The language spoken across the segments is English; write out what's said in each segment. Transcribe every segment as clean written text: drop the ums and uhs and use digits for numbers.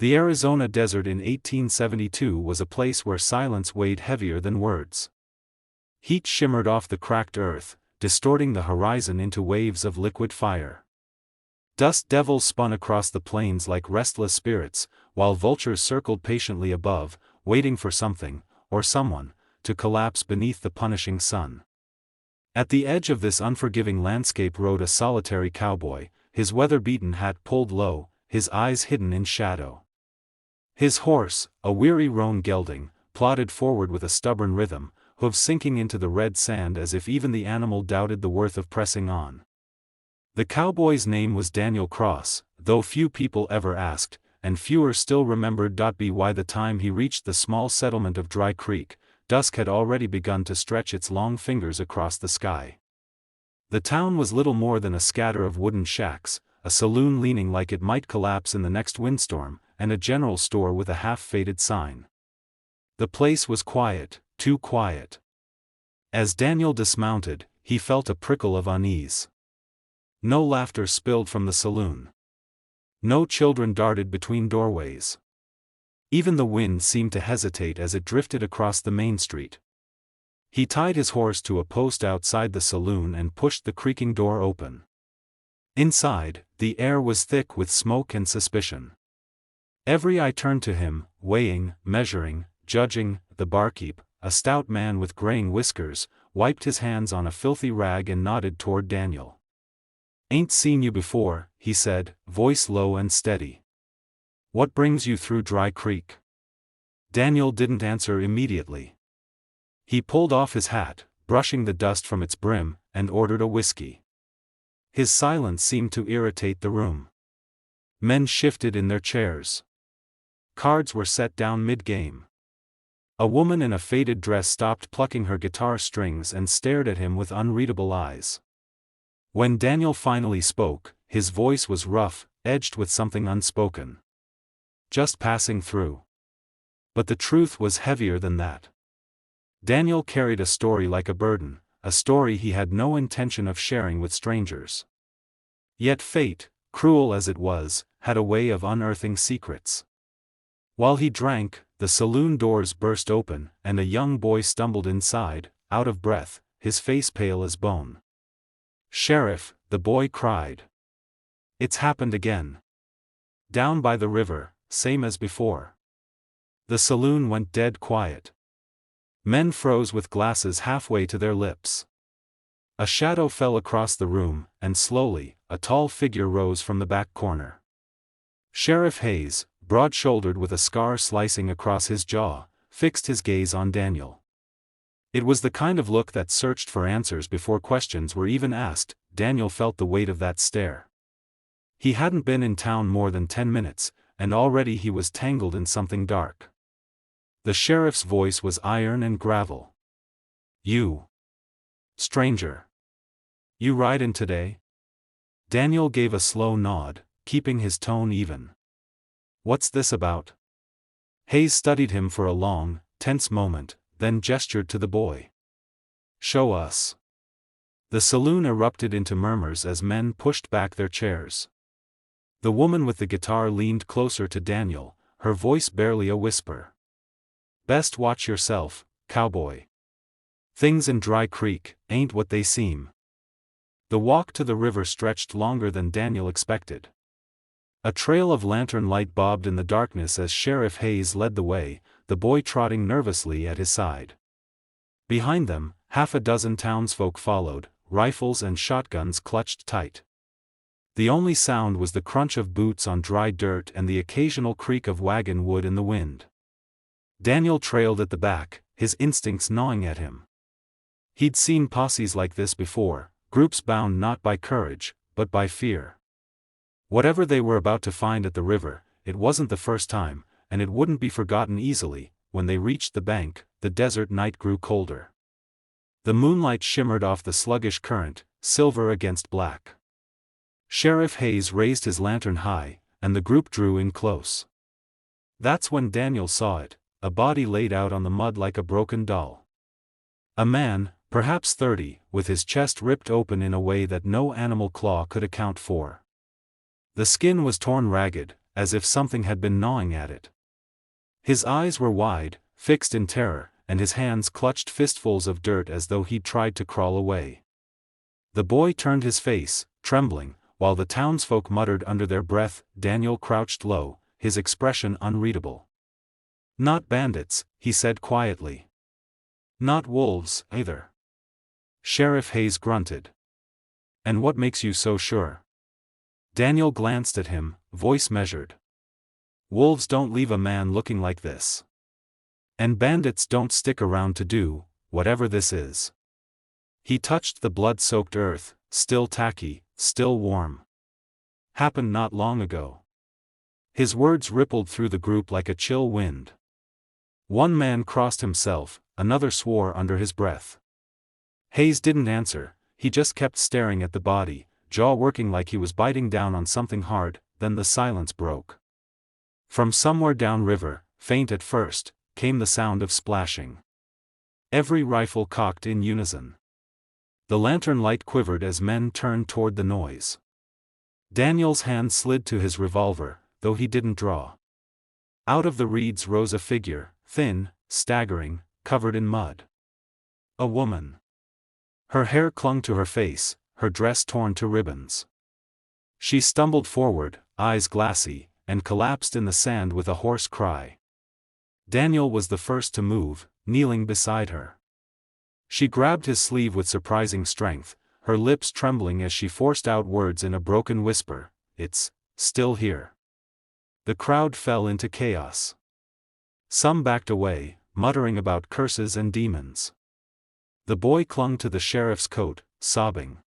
The Arizona desert in 1872 was a place where silence weighed heavier than words. Heat shimmered off the cracked earth, distorting the horizon into waves of liquid fire. Dust devils spun across the plains like restless spirits, while vultures circled patiently above, waiting for something, or someone, to collapse beneath the punishing sun. At the edge of this unforgiving landscape rode a solitary cowboy, his weather-beaten hat pulled low, his eyes hidden in shadow. His horse, a weary roan gelding, plodded forward with a stubborn rhythm, hooves sinking into the red sand as if even the animal doubted the worth of pressing on. The cowboy's name was Daniel Cross, though few people ever asked, and fewer still remembered. By the time he reached the small settlement of Dry Creek, dusk had already begun to stretch its long fingers across the sky. The town was little more than a scatter of wooden shacks, a saloon leaning like it might collapse in the next windstorm, and a general store with a half-faded sign. The place was quiet, too quiet. As Daniel dismounted, he felt a prickle of unease. No laughter spilled from the saloon. No children darted between doorways. Even the wind seemed to hesitate as it drifted across the main street. He tied his horse to a post outside the saloon and pushed the creaking door open. Inside, the air was thick with smoke and suspicion. Every eye turned to him, weighing, measuring, judging. The barkeep, a stout man with graying whiskers, wiped his hands on a filthy rag and nodded toward Daniel. "Ain't seen you before," he said, voice low and steady. "What brings you through Dry Creek?" Daniel didn't answer immediately. He pulled off his hat, brushing the dust from its brim, and ordered a whiskey. His silence seemed to irritate the room. Men shifted in their chairs. Cards were set down mid-game. A woman in a faded dress stopped plucking her guitar strings and stared at him with unreadable eyes. When Daniel finally spoke, his voice was rough, edged with something unspoken. "Just passing through." But the truth was heavier than that. Daniel carried a story like a burden, a story he had no intention of sharing with strangers. Yet fate, cruel as it was, had a way of unearthing secrets. While he drank, the saloon doors burst open, and a young boy stumbled inside, out of breath, his face pale as bone. "Sheriff," the boy cried. "It's happened again. Down by the river, same as before." The saloon went dead quiet. Men froze with glasses halfway to their lips. A shadow fell across the room, and slowly, a tall figure rose from the back corner. Sheriff Hayes, broad-shouldered with a scar slicing across his jaw, fixed his gaze on Daniel. It was the kind of look that searched for answers before questions were even asked. Daniel felt the weight of that stare. He hadn't been in town more than 10 minutes, and already he was tangled in something dark. The sheriff's voice was iron and gravel. "You stranger. You ridin' today?" Daniel gave a slow nod, keeping his tone even. "What's this about?" Hayes studied him for a long, tense moment, then gestured to the boy. "Show us." The saloon erupted into murmurs as men pushed back their chairs. The woman with the guitar leaned closer to Daniel, her voice barely a whisper. "Best watch yourself, cowboy. Things in Dry Creek ain't what they seem." The walk to the river stretched longer than Daniel expected. A trail of lantern light bobbed in the darkness as Sheriff Hayes led the way, the boy trotting nervously at his side. Behind them, half a dozen townsfolk followed, rifles and shotguns clutched tight. The only sound was the crunch of boots on dry dirt and the occasional creak of wagon wood in the wind. Daniel trailed at the back, his instincts gnawing at him. He'd seen posses like this before, groups bound not by courage, but by fear. Whatever they were about to find at the river, it wasn't the first time, and it wouldn't be forgotten easily. When they reached the bank, the desert night grew colder. The moonlight shimmered off the sluggish current, silver against black. Sheriff Hayes raised his lantern high, and the group drew in close. That's when Daniel saw it, a body laid out on the mud like a broken doll. A man, perhaps 30, with his chest ripped open in a way that no animal claw could account for. The skin was torn ragged, as if something had been gnawing at it. His eyes were wide, fixed in terror, and his hands clutched fistfuls of dirt as though he'd tried to crawl away. The boy turned his face, trembling, while the townsfolk muttered under their breath. Daniel crouched low, his expression unreadable. "Not bandits," he said quietly. "Not wolves, either." Sheriff Hayes grunted. "And what makes you so sure?" Daniel glanced at him, voice measured. "Wolves don't leave a man looking like this. And bandits don't stick around to do whatever this is." He touched the blood-soaked earth, still tacky, still warm. "Happened not long ago." His words rippled through the group like a chill wind. One man crossed himself, another swore under his breath. Hayes didn't answer, he just kept staring at the body, jaw working like he was biting down on something hard. Then the silence broke. From somewhere downriver, faint at first, came the sound of splashing. Every rifle cocked in unison. The lantern light quivered as men turned toward the noise. Daniel's hand slid to his revolver, though he didn't draw. Out of the reeds rose a figure, thin, staggering, covered in mud. A woman. Her hair clung to her face, her dress torn to ribbons. She stumbled forward, eyes glassy, and collapsed in the sand with a hoarse cry. Daniel was the first to move, kneeling beside her. She grabbed his sleeve with surprising strength, her lips trembling as she forced out words in a broken whisper. "It's still here." The crowd fell into chaos. Some backed away, muttering about curses and demons. The boy clung to the sheriff's coat, sobbing.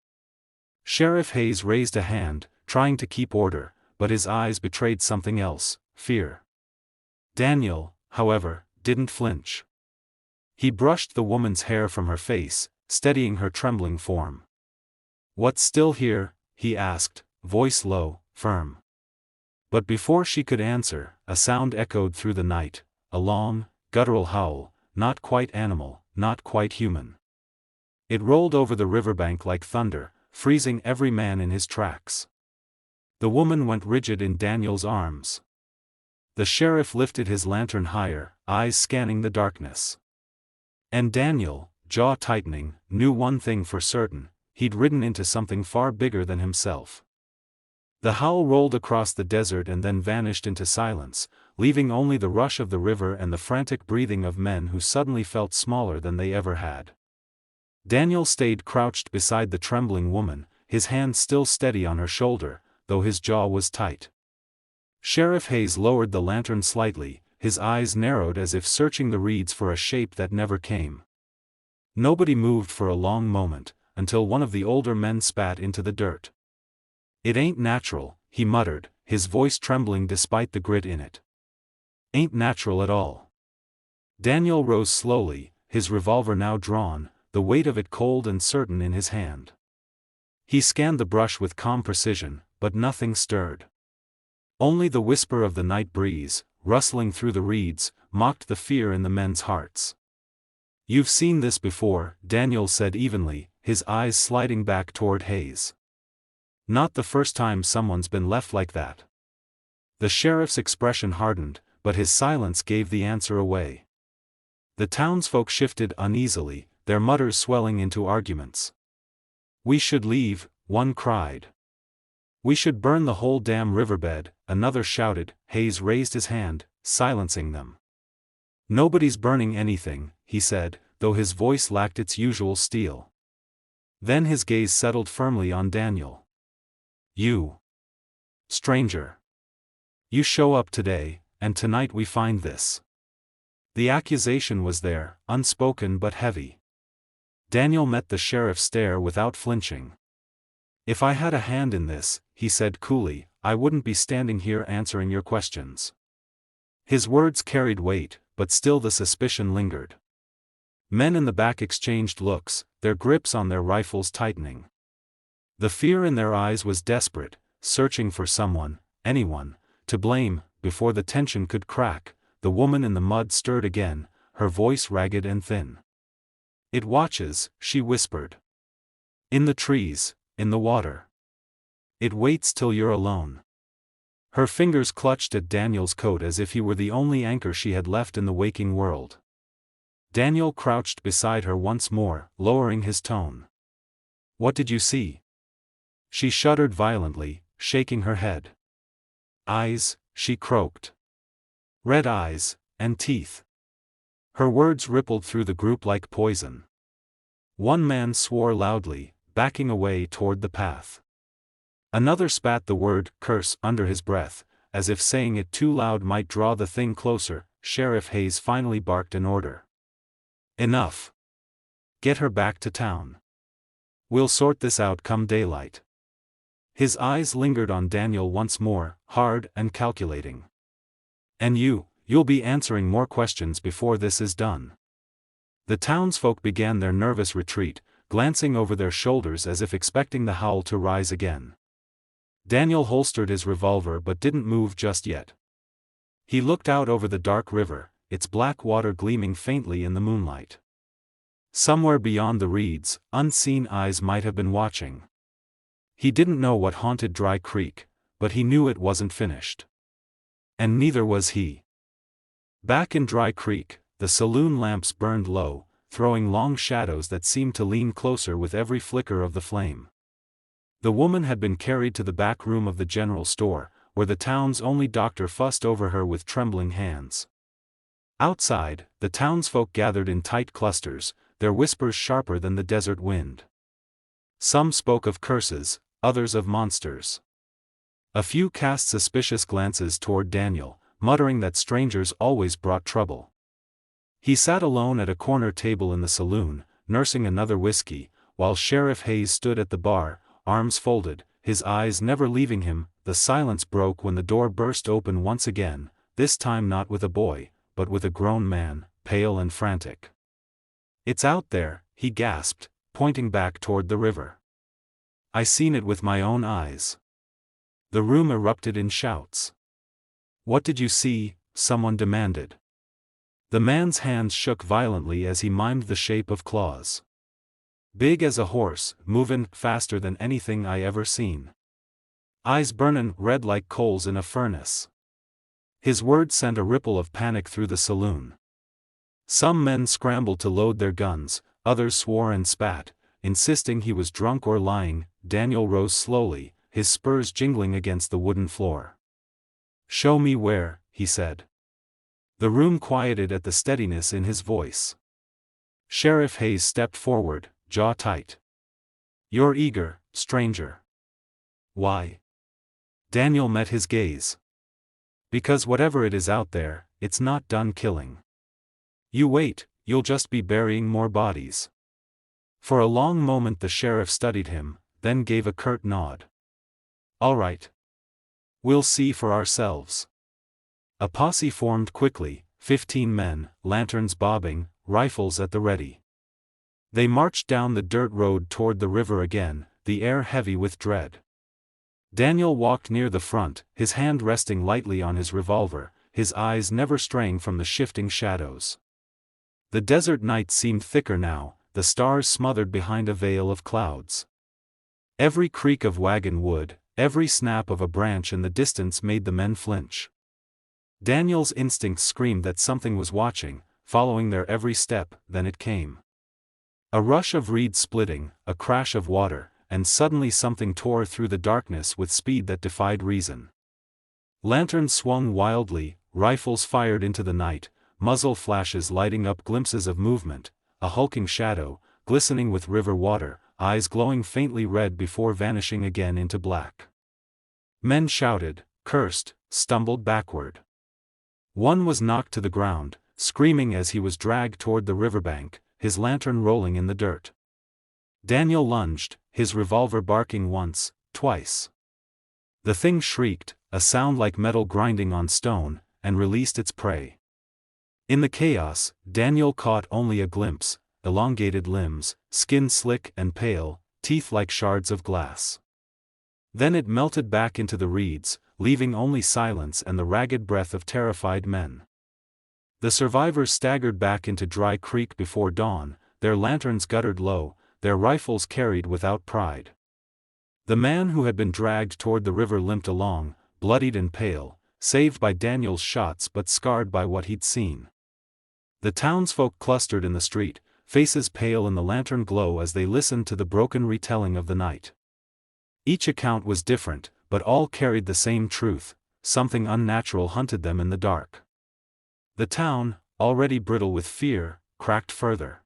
Sheriff Hayes raised a hand, trying to keep order, but his eyes betrayed something else, fear. Daniel, however, didn't flinch. He brushed the woman's hair from her face, steadying her trembling form. "What's still here?" he asked, voice low, firm. But before she could answer, a sound echoed through the night, a long, guttural howl, not quite animal, not quite human. It rolled over the riverbank like thunder, freezing every man in his tracks. The woman went rigid in Daniel's arms. The sheriff lifted his lantern higher, eyes scanning the darkness. And Daniel, jaw tightening, knew one thing for certain: he'd ridden into something far bigger than himself. The howl rolled across the desert and then vanished into silence, leaving only the rush of the river and the frantic breathing of men who suddenly felt smaller than they ever had. Daniel stayed crouched beside the trembling woman, his hand still steady on her shoulder, though his jaw was tight. Sheriff Hayes lowered the lantern slightly, his eyes narrowed as if searching the reeds for a shape that never came. Nobody moved for a long moment, until one of the older men spat into the dirt. "It ain't natural," he muttered, his voice trembling despite the grit in it. "Ain't natural at all." Daniel rose slowly, his revolver now drawn, the weight of it cold and certain in his hand. He scanned the brush with calm precision, but nothing stirred. Only the whisper of the night breeze, rustling through the reeds, mocked the fear in the men's hearts. "You've seen this before," Daniel said evenly, his eyes sliding back toward Hayes. "Not the first time someone's been left like that." The sheriff's expression hardened, but his silence gave the answer away. The townsfolk shifted uneasily, their mutters swelling into arguments. "We should leave," one cried. "We should burn the whole damn riverbed," another shouted. Hayes raised his hand, silencing them. "Nobody's burning anything," he said, though his voice lacked its usual steel. Then his gaze settled firmly on Daniel. "You, stranger. You show up today, and tonight we find this." The accusation was there, unspoken but heavy. Daniel met the sheriff's stare without flinching. "If I had a hand in this," he said coolly, "I wouldn't be standing here answering your questions." His words carried weight, but still the suspicion lingered. Men in the back exchanged looks, their grips on their rifles tightening. The fear in their eyes was desperate, searching for someone, anyone, to blame. Before the tension could crack, the woman in the mud stirred again, her voice ragged and thin. "It watches," she whispered. "In the trees, in the water. It waits till you're alone." Her fingers clutched at Daniel's coat as if he were the only anchor she had left in the waking world. Daniel crouched beside her once more, lowering his tone. "What did you see?" She shuddered violently, shaking her head. "Eyes," she croaked. "Red eyes, and teeth." Her words rippled through the group like poison. One man swore loudly, backing away toward the path. Another spat the word curse under his breath, as if saying it too loud might draw the thing closer. Sheriff Hayes finally barked an order. "Enough. Get her back to town. We'll sort this out come daylight." His eyes lingered on Daniel once more, hard and calculating. "And you'll be answering more questions before this is done." The townsfolk began their nervous retreat, glancing over their shoulders as if expecting the howl to rise again. Daniel holstered his revolver but didn't move just yet. He looked out over the dark river, its black water gleaming faintly in the moonlight. Somewhere beyond the reeds, unseen eyes might have been watching. He didn't know what haunted Dry Creek, but he knew it wasn't finished. And neither was he. Back in Dry Creek, the saloon lamps burned low, throwing long shadows that seemed to lean closer with every flicker of the flame. The woman had been carried to the back room of the general store, where the town's only doctor fussed over her with trembling hands. Outside, the townsfolk gathered in tight clusters, their whispers sharper than the desert wind. Some spoke of curses, others of monsters. A few cast suspicious glances toward Daniel, muttering that strangers always brought trouble. He sat alone at a corner table in the saloon, nursing another whiskey, while Sheriff Hayes stood at the bar, arms folded, his eyes never leaving him. The silence broke when the door burst open once again, this time not with a boy, but with a grown man, pale and frantic. "It's out there," he gasped, pointing back toward the river. "I seen it with my own eyes." The room erupted in shouts. "What did you see?" someone demanded. The man's hands shook violently as he mimed the shape of claws. "Big as a horse, movin' faster than anything I ever seen. Eyes burnin' red like coals in a furnace." His words sent a ripple of panic through the saloon. Some men scrambled to load their guns, others swore and spat, insisting he was drunk or lying. Daniel rose slowly, his spurs jingling against the wooden floor. "Show me where," he said. The room quieted at the steadiness in his voice. Sheriff Hayes stepped forward, jaw tight. "You're eager, stranger." "Why?" Daniel met his gaze. "Because whatever it is out there, it's not done killing. You wait, you'll just be burying more bodies." For a long moment the sheriff studied him, then gave a curt nod. "All right. We'll see for ourselves." A posse formed quickly, 15 men, lanterns bobbing, rifles at the ready. They marched down the dirt road toward the river again, the air heavy with dread. Daniel walked near the front, his hand resting lightly on his revolver, his eyes never straying from the shifting shadows. The desert night seemed thicker now, the stars smothered behind a veil of clouds. Every creak of wagon wood, every snap of a branch in the distance made the men flinch. Daniel's instincts screamed that something was watching, following their every step. Then it came. A rush of reeds splitting, a crash of water, and suddenly something tore through the darkness with speed that defied reason. Lanterns swung wildly, rifles fired into the night, muzzle flashes lighting up glimpses of movement, a hulking shadow, glistening with river water, eyes glowing faintly red before vanishing again into black. Men shouted, cursed, stumbled backward. One was knocked to the ground, screaming as he was dragged toward the riverbank, his lantern rolling in the dirt. Daniel lunged, his revolver barking once, twice. The thing shrieked, a sound like metal grinding on stone, and released its prey. In the chaos, Daniel caught only a glimpse, elongated limbs, skin slick and pale, teeth like shards of glass. Then it melted back into the reeds, leaving only silence and the ragged breath of terrified men. The survivors staggered back into Dry Creek before dawn, their lanterns guttered low, their rifles carried without pride. The man who had been dragged toward the river limped along, bloodied and pale, saved by Daniel's shots but scarred by what he'd seen. The townsfolk clustered in the street, faces pale in the lantern glow as they listened to the broken retelling of the night. Each account was different, but all carried the same truth: something unnatural hunted them in the dark. The town, already brittle with fear, cracked further.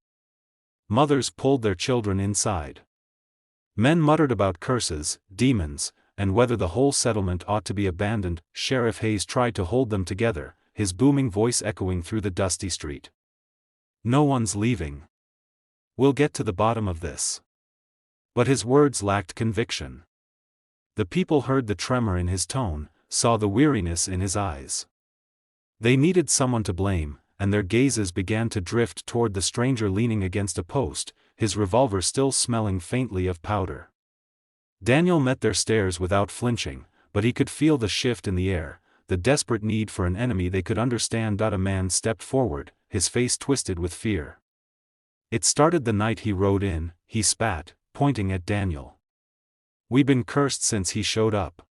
Mothers pulled their children inside. Men muttered about curses, demons, and whether the whole settlement ought to be abandoned. Sheriff Hayes tried to hold them together, his booming voice echoing through the dusty street. "No one's leaving. We'll get to the bottom of this." But his words lacked conviction. The people heard the tremor in his tone, saw the weariness in his eyes. They needed someone to blame, and their gazes began to drift toward the stranger leaning against a post, his revolver still smelling faintly of powder. Daniel met their stares without flinching, but he could feel the shift in the air, the desperate need for an enemy they could understand. A man stepped forward, his face twisted with fear. "It started the night he rode in," he spat, pointing at Daniel. "We've been cursed since he showed up."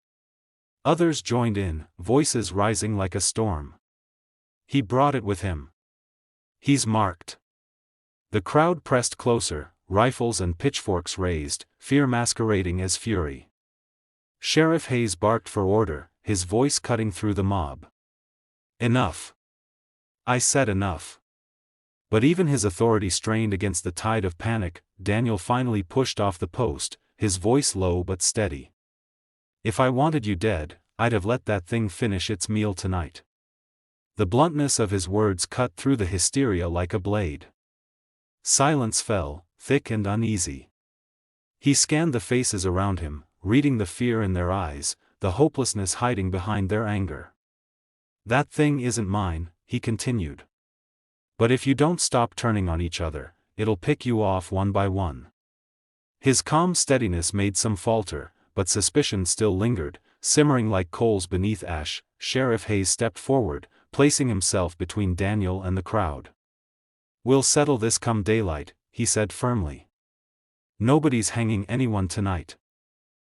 Others joined in, voices rising like a storm. "He brought it with him. He's marked." The crowd pressed closer, rifles and pitchforks raised, fear masquerading as fury. Sheriff Hayes barked for order, his voice cutting through the mob. "Enough. I said enough." But even his authority strained against the tide of panic. Daniel finally pushed off the post, his voice low but steady. "If I wanted you dead, I'd have let that thing finish its meal tonight." The bluntness of his words cut through the hysteria like a blade. Silence fell, thick and uneasy. He scanned the faces around him, reading the fear in their eyes, the hopelessness hiding behind their anger. "That thing isn't mine," he continued. "But if you don't stop turning on each other, it'll pick you off one by one." His calm steadiness made some falter, but suspicion still lingered, simmering like coals beneath ash. Sheriff Hayes stepped forward, placing himself between Daniel and the crowd. "We'll settle this come daylight," he said firmly. "Nobody's hanging anyone tonight."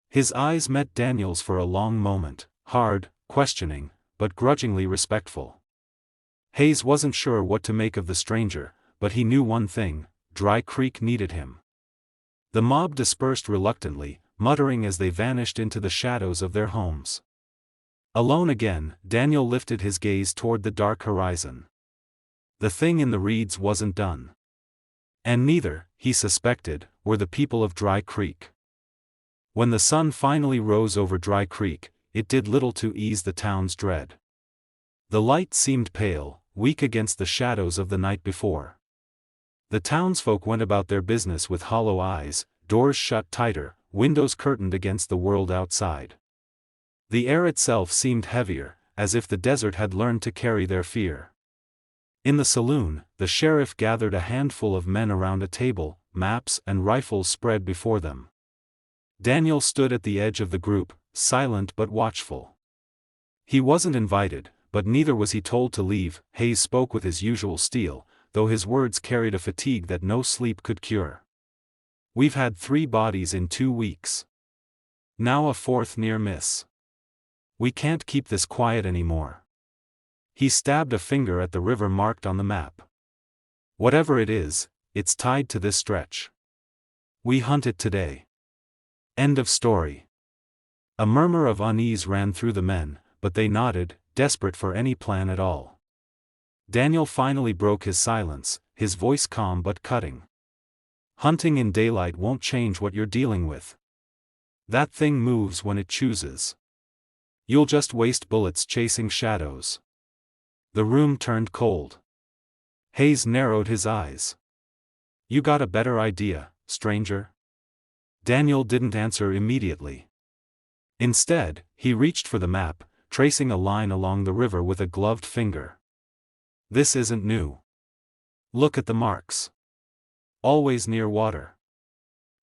His eyes met Daniel's for a long moment, hard, questioning, but grudgingly respectful. Hayes wasn't sure what to make of the stranger, but he knew one thing: Dry Creek needed him. The mob dispersed reluctantly, muttering as they vanished into the shadows of their homes. Alone again, Daniel lifted his gaze toward the dark horizon. The thing in the reeds wasn't done. And neither, he suspected, were the people of Dry Creek. When the sun finally rose over Dry Creek, it did little to ease the town's dread. The light seemed pale, weak against the shadows of the night before. The townsfolk went about their business with hollow eyes, doors shut tighter, windows curtained against the world outside. The air itself seemed heavier, as if the desert had learned to carry their fear. In the saloon, the sheriff gathered a handful of men around a table, maps and rifles spread before them. Daniel stood at the edge of the group, silent but watchful. He wasn't invited, but neither was he told to leave. Hayes spoke with his usual steel, though his words carried a fatigue that no sleep could cure. "We've had 3 bodies in 2 weeks. Now a 4th near miss. We can't keep this quiet anymore." He stabbed a finger at the river marked on the map. "Whatever it is, it's tied to this stretch. We hunt it today." End of story. A murmur of unease ran through the men, but they nodded, desperate for any plan at all. Daniel finally broke his silence, his voice calm but cutting. "Hunting in daylight won't change what you're dealing with. That thing moves when it chooses. You'll just waste bullets chasing shadows." The room turned cold. Hayes narrowed his eyes. "You got a better idea, stranger?" Daniel didn't answer immediately. Instead, he reached for the map, tracing a line along the river with a gloved finger. "This isn't new. Look at the marks. Always near water.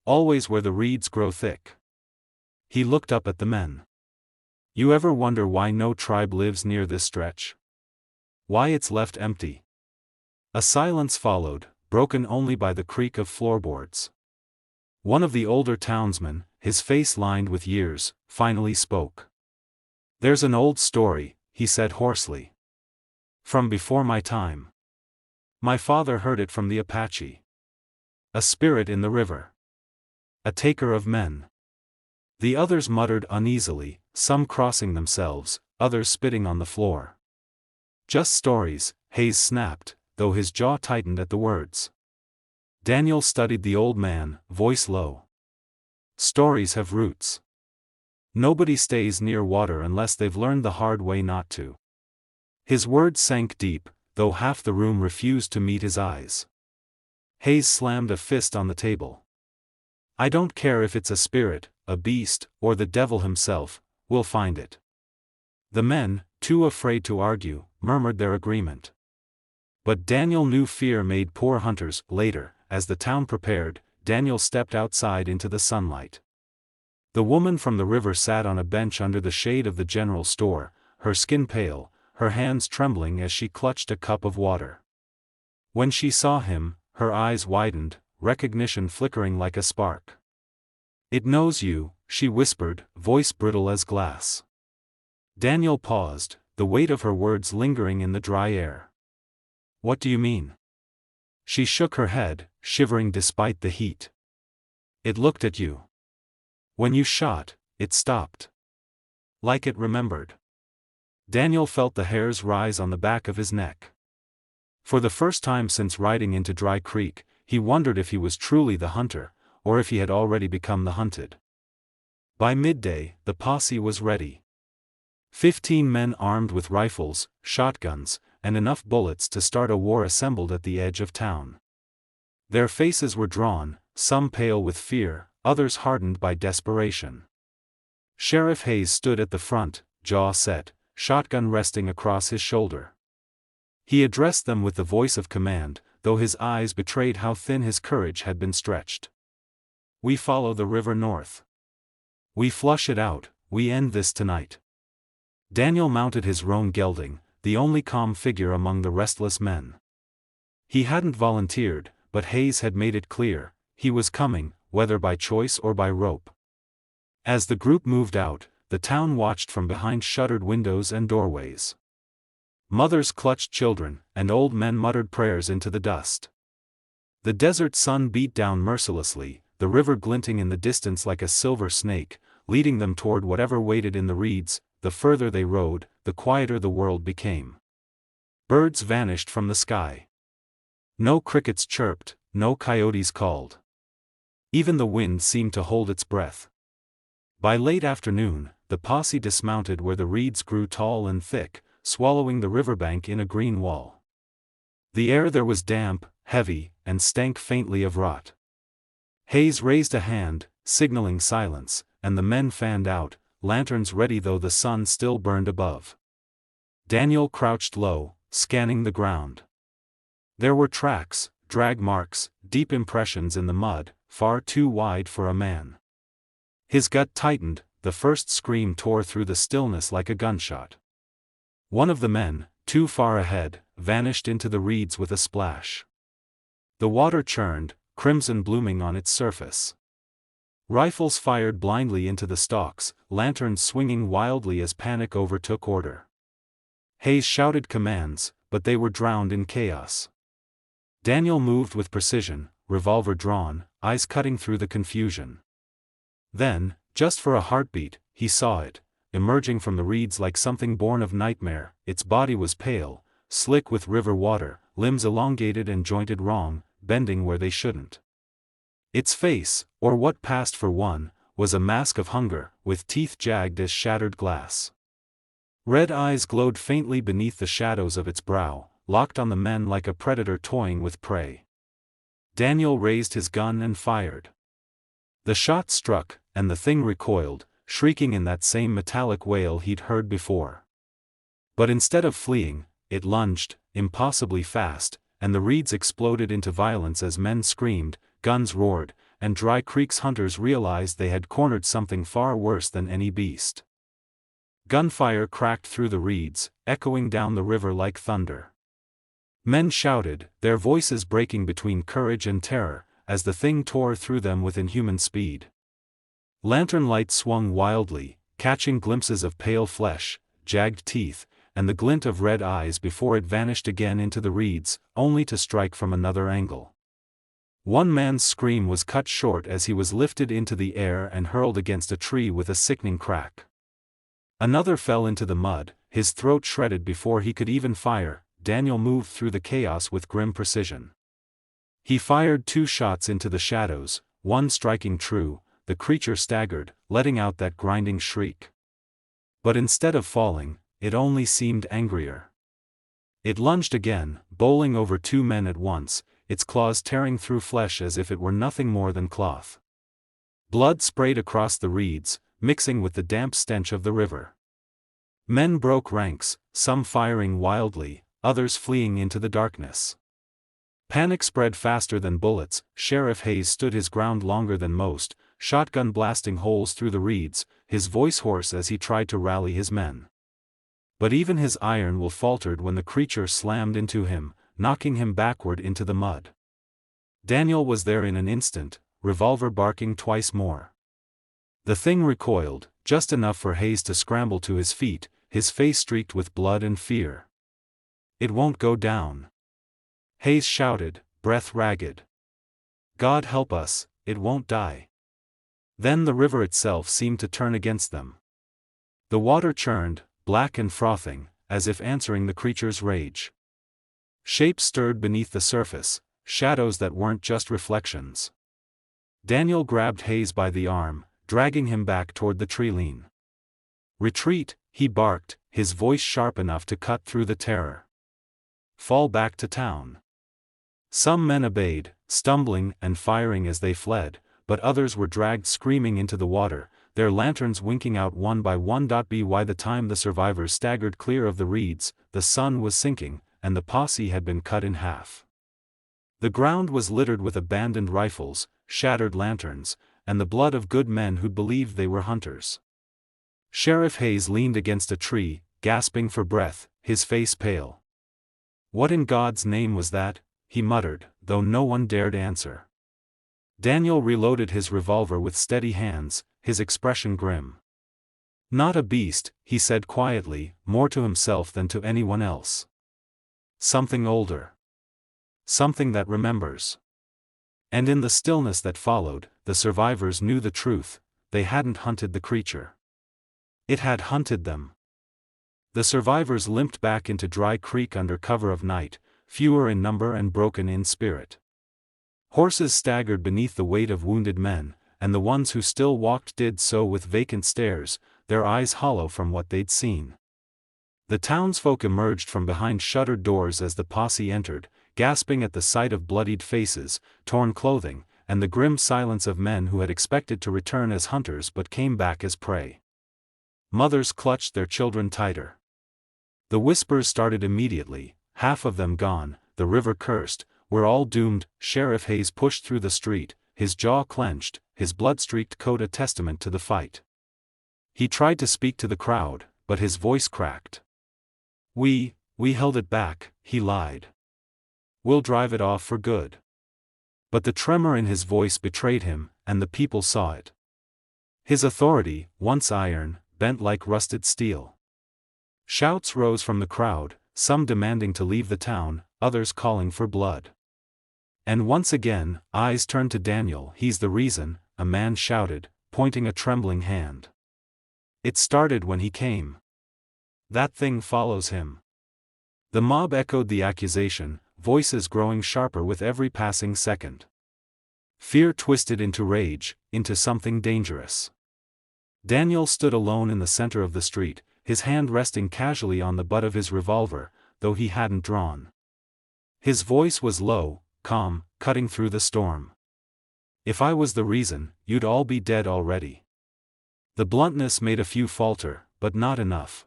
Always where the reeds grow thick." He looked up at the men. "You ever wonder why no tribe lives near this stretch? Why it's left empty?" A silence followed, broken only by the creak of floorboards. One of the older townsmen, his face lined with years, finally spoke. There's an old story, he said hoarsely. From before my time. My father heard it from the Apache. A spirit in the river. A taker of men. The others muttered uneasily, some crossing themselves, others spitting on the floor. Just stories, Hayes snapped, though his jaw tightened at the words. Daniel studied the old man, voice low. Stories have roots. Nobody stays near water unless they've learned the hard way not to. His words sank deep, though half the room refused to meet his eyes. Hayes slammed a fist on the table. I don't care if it's a spirit, a beast, or the devil himself, we'll find it. The men, too afraid to argue, murmured their agreement. But Daniel knew fear made poor hunters. Later, as the town prepared, Daniel stepped outside into the sunlight. The woman from the river sat on a bench under the shade of the general store, her skin pale, her hands trembling as she clutched a cup of water. When she saw him, her eyes widened, recognition flickering like a spark. It knows you, she whispered, voice brittle as glass. Daniel paused, the weight of her words lingering in the dry air. What do you mean? She shook her head, shivering despite the heat. It looked at you. When you shot, it stopped. Like it remembered. Daniel felt the hairs rise on the back of his neck. For the first time since riding into Dry Creek, he wondered if he was truly the hunter, or if he had already become the hunted. By midday, the posse was ready. 15 men armed with rifles, shotguns, and enough bullets to start a war assembled at the edge of town. Their faces were drawn, some pale with fear, others hardened by desperation. Sheriff Hayes stood at the front, jaw set, shotgun resting across his shoulder. He addressed them with the voice of command, though his eyes betrayed how thin his courage had been stretched. We follow the river north. We flush it out, we end this tonight. Daniel mounted his roan gelding, the only calm figure among the restless men. He hadn't volunteered, but Hayes had made it clear, he was coming, whether by choice or by rope. As the group moved out, the town watched from behind shuttered windows and doorways. Mothers clutched children, and old men muttered prayers into the dust. The desert sun beat down mercilessly, the river glinting in the distance like a silver snake, leading them toward whatever waited in the reeds. The further they rode, the quieter the world became. Birds vanished from the sky. No crickets chirped, no coyotes called. Even the wind seemed to hold its breath. By late afternoon, the posse dismounted where the reeds grew tall and thick, swallowing the riverbank in a green wall. The air there was damp, heavy, and stank faintly of rot. Hayes raised a hand, signaling silence, and the men fanned out, lanterns ready though the sun still burned above. Daniel crouched low, scanning the ground. There were tracks, drag marks, deep impressions in the mud, far too wide for a man. His gut tightened, the first scream tore through the stillness like a gunshot. One of the men, too far ahead, vanished into the reeds with a splash. The water churned, crimson blooming on its surface. Rifles fired blindly into the stalks, lanterns swinging wildly as panic overtook order. Hayes shouted commands, but they were drowned in chaos. Daniel moved with precision, revolver drawn, eyes cutting through the confusion. Then, just for a heartbeat, he saw it, emerging from the reeds like something born of nightmare. Its body was pale, slick with river water, limbs elongated and jointed wrong, bending where they shouldn't. Its face, or what passed for one, was a mask of hunger, with teeth jagged as shattered glass. Red eyes glowed faintly beneath the shadows of its brow, locked on the men like a predator toying with prey. Daniel raised his gun and fired. The shot struck, and the thing recoiled, shrieking in that same metallic wail he'd heard before. But instead of fleeing, it lunged, impossibly fast, and the reeds exploded into violence as men screamed, guns roared, and Dry Creek's hunters realized they had cornered something far worse than any beast. Gunfire cracked through the reeds, echoing down the river like thunder. Men shouted, their voices breaking between courage and terror, as the thing tore through them with inhuman speed. Lantern light swung wildly, catching glimpses of pale flesh, jagged teeth, and the glint of red eyes before it vanished again into the reeds, only to strike from another angle. One man's scream was cut short as he was lifted into the air and hurled against a tree with a sickening crack. Another fell into the mud, his throat shredded before he could even fire. Daniel moved through the chaos with grim precision. He fired 2 shots into the shadows, one striking true. The creature staggered, letting out that grinding shriek. But instead of falling, it only seemed angrier. It lunged again, bowling over 2 men at once, its claws tearing through flesh as if it were nothing more than cloth. Blood sprayed across the reeds, mixing with the damp stench of the river. Men broke ranks, some firing wildly, others fleeing into the darkness. Panic spread faster than bullets. Sheriff Hayes stood his ground longer than most, shotgun blasting holes through the reeds, his voice hoarse as he tried to rally his men. But even his iron will faltered when the creature slammed into him, knocking him backward into the mud. Daniel was there in an instant, revolver barking twice more. The thing recoiled, just enough for Hayes to scramble to his feet, his face streaked with blood and fear. "It won't go down," Hayes shouted, breath ragged. "God help us, it won't die." Then the river itself seemed to turn against them. The water churned, black and frothing, as if answering the creature's rage. Shapes stirred beneath the surface, shadows that weren't just reflections. Daniel grabbed Hayes by the arm, dragging him back toward the tree-line. "Retreat," he barked, his voice sharp enough to cut through the terror. "Fall back to town." Some men obeyed, stumbling and firing as they fled, but others were dragged screaming into the water, their lanterns winking out one by one. By the time the survivors staggered clear of the reeds, the sun was sinking, and the posse had been cut in half. The ground was littered with abandoned rifles, shattered lanterns, and the blood of good men who'd believed they were hunters. Sheriff Hayes leaned against a tree, gasping for breath, his face pale. "What in God's name was that?" he muttered, though no one dared answer. Daniel reloaded his revolver with steady hands, his expression grim. "Not a beast," he said quietly, more to himself than to anyone else. "Something older. Something that remembers." And in the stillness that followed, the survivors knew the truth: they hadn't hunted the creature. It had hunted them. The survivors limped back into Dry Creek under cover of night, fewer in number and broken in spirit. Horses staggered beneath the weight of wounded men, and the ones who still walked did so with vacant stares, their eyes hollow from what they'd seen. The townsfolk emerged from behind shuttered doors as the posse entered, gasping at the sight of bloodied faces, torn clothing, and the grim silence of men who had expected to return as hunters but came back as prey. Mothers clutched their children tighter. The whispers started immediately: "Half of them gone, the river cursed, we're all doomed." Sheriff Hayes pushed through the street, his jaw clenched, his blood-streaked coat a testament to the fight. He tried to speak to the crowd, but his voice cracked. We held it back," he lied. "We'll drive it off for good." But the tremor in his voice betrayed him, and the people saw it. His authority, once iron, bent like rusted steel. Shouts rose from the crowd, some demanding to leave the town, others calling for blood. And once again, eyes turned to Daniel. "He's the reason," a man shouted, pointing a trembling hand. "It started when he came. That thing follows him." The mob echoed the accusation, voices growing sharper with every passing second. Fear twisted into rage, into something dangerous. Daniel stood alone in the center of the street, his hand resting casually on the butt of his revolver, though he hadn't drawn. His voice was low, calm, cutting through the storm. "If I was the reason, you'd all be dead already." The bluntness made a few falter, but not enough.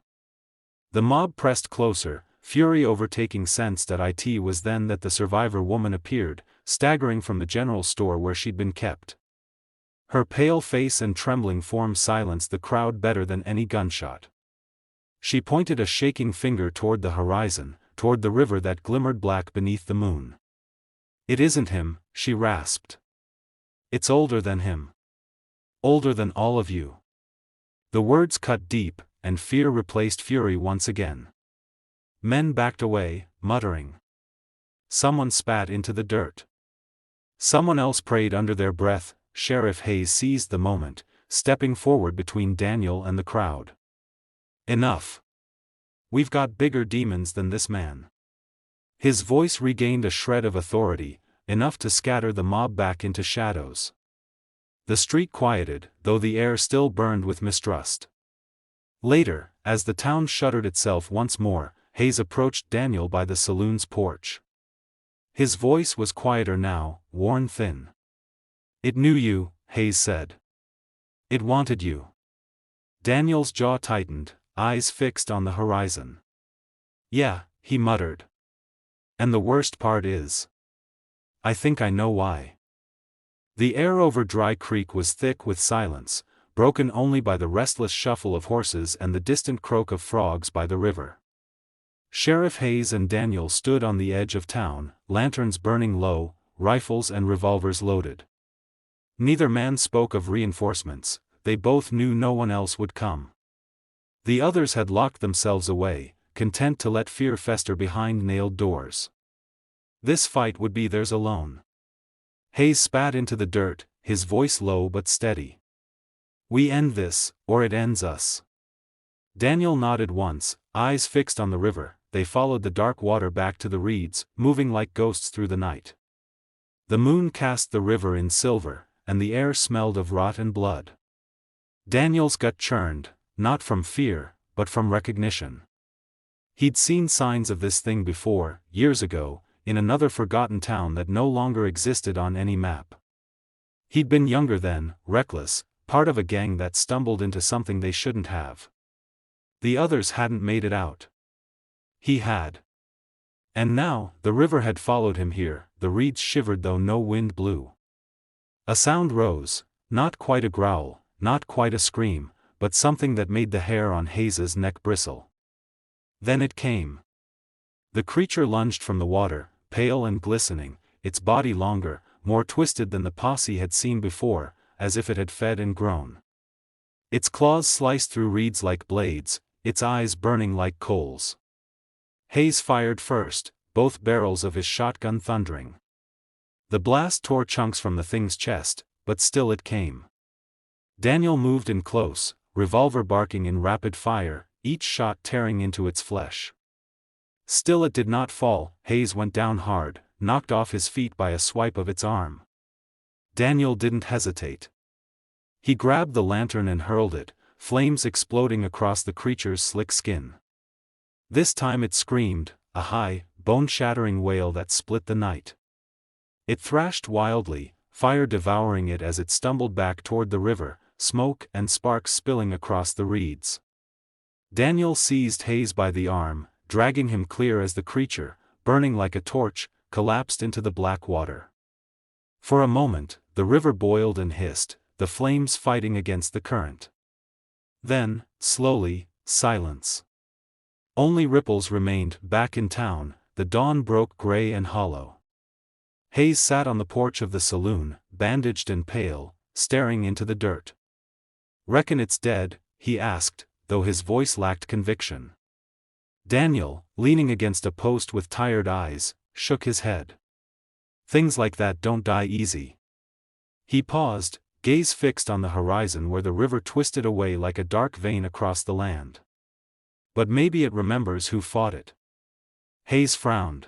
The mob pressed closer, fury overtaking. Sensed at it was then that the survivor woman appeared, staggering from the general store where she'd been kept. Her pale face and trembling form silenced the crowd better than any gunshot. She pointed a shaking finger toward the horizon, toward the river that glimmered black beneath the moon. "It isn't him," she rasped. "It's older than him. Older than all of you." The words cut deep, and fear replaced fury once again. Men backed away, muttering. Someone spat into the dirt. Someone else prayed under their breath. Sheriff Hayes seized the moment, stepping forward between Daniel and the crowd. Enough. We've got bigger demons than this man. His voice regained a shred of authority, enough to scatter the mob back into shadows. The street quieted, though the air still burned with mistrust. Later, as the town shuttered itself once more, Hayes approached Daniel by the saloon's porch. His voice was quieter now, worn thin. "It knew you," Hayes said. "It wanted you." Daniel's jaw tightened, eyes fixed on the horizon. "Yeah," he muttered. "And the worst part is, I think I know why." The air over Dry Creek was thick with silence, broken only by the restless shuffle of horses and the distant croak of frogs by the river. Sheriff Hayes and Daniel stood on the edge of town, lanterns burning low, rifles and revolvers loaded. Neither man spoke of reinforcements, they both knew no one else would come. The others had locked themselves away, content to let fear fester behind nailed doors. This fight would be theirs alone. Hayes spat into the dirt, his voice low but steady. "We end this, or it ends us." Daniel nodded once, eyes fixed on the river. They followed the dark water back to the reeds, moving like ghosts through the night. The moon cast the river in silver, and the air smelled of rot and blood. Daniel's gut churned, not from fear, but from recognition. He'd seen signs of this thing before, years ago, in another forgotten town that no longer existed on any map. He'd been younger then, reckless, part of a gang that stumbled into something they shouldn't have. The others hadn't made it out. He had. And now, the river had followed him here. The reeds shivered though no wind blew. A sound rose, not quite a growl, not quite a scream, but something that made the hair on Hayes's neck bristle. Then it came. The creature lunged from the water, pale and glistening, its body longer, more twisted than the posse had seen before, as if it had fed and grown. Its claws sliced through reeds like blades, its eyes burning like coals. Hayes fired first, both barrels of his shotgun thundering. The blast tore chunks from the thing's chest, but still it came. Daniel moved in close, revolver barking in rapid fire, each shot tearing into its flesh. Still it did not fall. Hayes went down hard, knocked off his feet by a swipe of its arm. Daniel didn't hesitate. He grabbed the lantern and hurled it, flames exploding across the creature's slick skin. This time it screamed, a high, bone-shattering wail that split the night. It thrashed wildly, fire devouring it as it stumbled back toward the river, smoke and sparks spilling across the reeds. Daniel seized Hayes by the arm, dragging him clear as the creature, burning like a torch, collapsed into the black water. For a moment, the river boiled and hissed, the flames fighting against the current. Then, slowly, silence. Only ripples remained. Back in town, the dawn broke gray and hollow. Hayes sat on the porch of the saloon, bandaged and pale, staring into the dirt. "Reckon it's dead?" he asked, though his voice lacked conviction. Daniel, leaning against a post with tired eyes, shook his head. "Things like that don't die easy." He paused, gaze fixed on the horizon where the river twisted away like a dark vein across the land. "But maybe it remembers who fought it." Hayes frowned.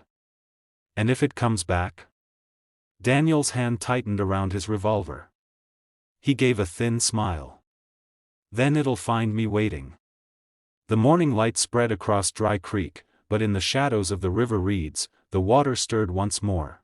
"And if it comes back?" Daniel's hand tightened around his revolver. He gave a thin smile. "Then it'll find me waiting." The morning light spread across Dry Creek, but in the shadows of the river reeds, the water stirred once more.